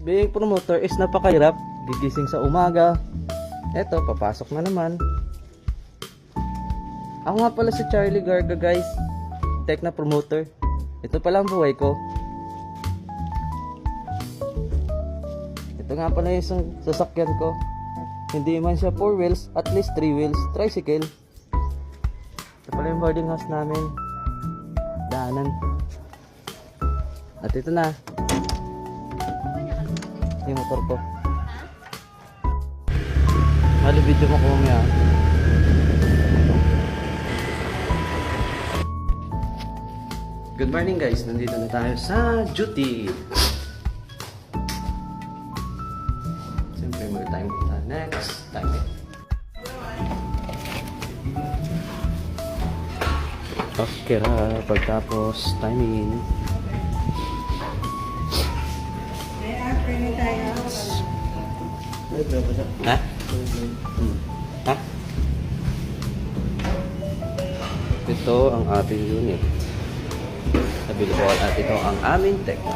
Being promoter is napakahirap. Gigising sa umaga. Eto, papasok na naman. Ako nga pala si Charlie Garga, guys. Tekna promoter. Ito pala ang buhay ko. Ito nga pala yung isang sasakyan ko. Hindi man siya 4 wheels, at least 3 wheels. Tricycle. Ito pala yung boarding house namin. Daanan. At ito na. Yung motor ko. Hali video mo ko mamaya. Good morning guys, nandito na tayo sa duty. Siyempre may time punta next time. Okay ra, pagtapos timing. Ha? Ha? Ito ang ating unit. Available at ito ang aming Tekna.